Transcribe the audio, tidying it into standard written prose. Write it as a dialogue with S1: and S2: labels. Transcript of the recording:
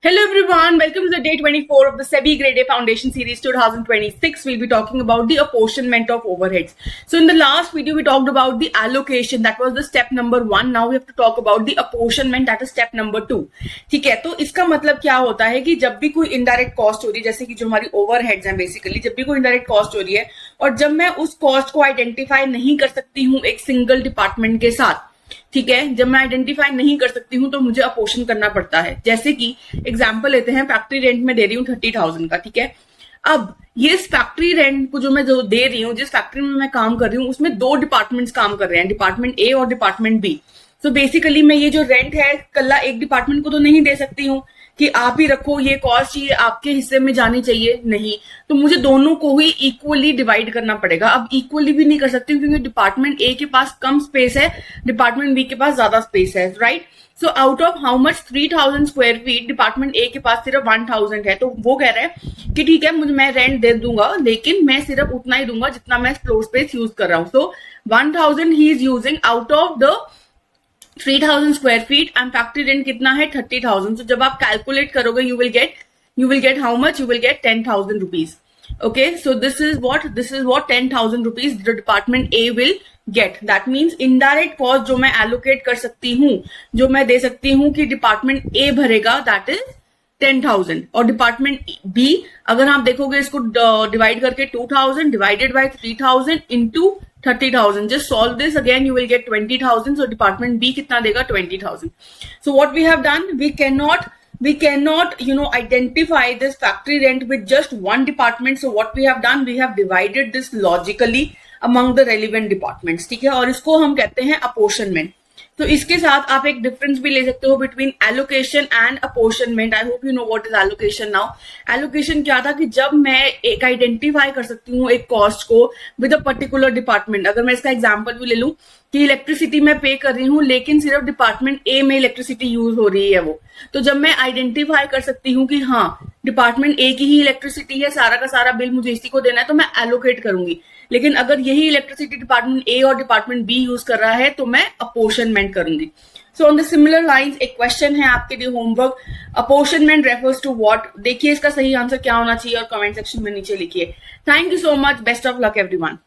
S1: Hello everyone, welcome to the day 24 of the SEBI Grade A Foundation Series 2026. We'll be talking about the apportionment of overheads. So in the last video, we talked about the allocation, that was the step number 1. Now we have to talk about the apportionment, that is step number 2. ठीक है, तो इसका मतलब क्या होता है कि जब भी कोई इनडायरेक्ट कॉस्ट हो रही है, जैसे कि जो हमारी ओवरहेड्स हैं बेसिकली, जब भी कोई इनडायरेक्ट कॉस्ट हो रही है और जब मैं उस कॉस्ट को आइडेंटिफाई नहीं कर सकती हूँ एक सिंगल डिपार्टमेंट के साथ, ठीक है, जब मैं आइडेंटिफाई नहीं कर सकती हूं तो मुझे अपोर्शन करना पड़ता है। जैसे कि एग्जांपल लेते हैं, फैक्ट्री रेंट में दे रही हूँ 30,000 का, ठीक है। अब ये फैक्ट्री रेंट को जो मैं दे रही हूँ, जिस फैक्ट्री में मैं काम कर रही हूँ, उसमें 2 डिपार्टमेंट्स काम कर रहे हैं, डिपार्टमेंट ए और डिपार्टमेंट बी। तो बेसिकली मैं ये जो रेंट है कल्ला एक डिपार्टमेंट को तो नहीं दे सकती हूँ कि आप ही रखो, ये कॉस्ट ये आपके हिस्से में जानी चाहिए, नहीं। तो मुझे दोनों को ही इक्वली डिवाइड करना पड़ेगा। अब इक्वली भी नहीं कर सकती हूँ क्योंकि डिपार्टमेंट ए के पास कम स्पेस है, डिपार्टमेंट बी के पास ज्यादा स्पेस है, right. So out of how much 3000 square feet, department A के पास सिर्फ 1000 है। तो वो कह रहा है कि ठीक है, मुझे मैं रेंट दे दूंगा, लेकिन मैं सिर्फ उतना ही दूंगा जितना मैं फ्लोर स्पेस यूज कर रहा हूँ। सो 1000 he is using out of the 3000 square feet and factory rent कितना है 30,000। तो जब आप कैलकुलेट करोगे you will get how much, you will get 10,000 rupees. Okay, so this is what 10,000 rupees the department A will get. That means indirect cost जो मैं allocate कर सकती हूँ, जो मैं दे सकती हूँ कि डिपार्टमेंट ए भरेगा, दैट इज 10,000। और डिपार्टमेंट बी, अगर आप देखोगे इसको डिवाइड करके 2000 divided by 3000 into 30,000, just solve this again, you will get 20,000. So department B कितना देगा 20,000. So what we have done, we cannot identify this factory rent with just one department. So what we have done, we have divided this logically among the relevant departments, ठीक है। और इसको हम कहते हैं apportionment. तो इसके साथ आप एक डिफरेंस भी ले सकते हो between allocation and apportionment. I hope you know what is allocation now. Allocation क्या था कि जब मैं एक आइडेंटिफाई कर सकती हूँ एक कॉस्ट को विद अ पर्टिकुलर डिपार्टमेंट। अगर मैं इसका एग्जांपल भी ले लूं कि इलेक्ट्रिसिटी मैं पे कर रही हूँ लेकिन सिर्फ डिपार्टमेंट ए में इलेक्ट्रिसिटी यूज हो रही है वो, तो जब मैं आइडेंटिफाई कर सकती हूँ कि हाँ डिपार्टमेंट ए की ही इलेक्ट्रिसिटी है, सारा का सारा बिल मुझे इसी को देना है, तो मैं एलोकेट करूंगी। लेकिन अगर यही इलेक्ट्रिसिटी डिपार्टमेंट ए और डिपार्टमेंट बी यूज कर रहा है तो मैं अपोर्शनमेंट करूंगी। So on the similar lines एक क्वेश्चन है आपके लिए homework, apportionment refers to what. देखिए इसका सही आंसर क्या होना चाहिए और कमेंट सेक्शन में नीचे लिखिए। Thank you so much, best of luck everyone.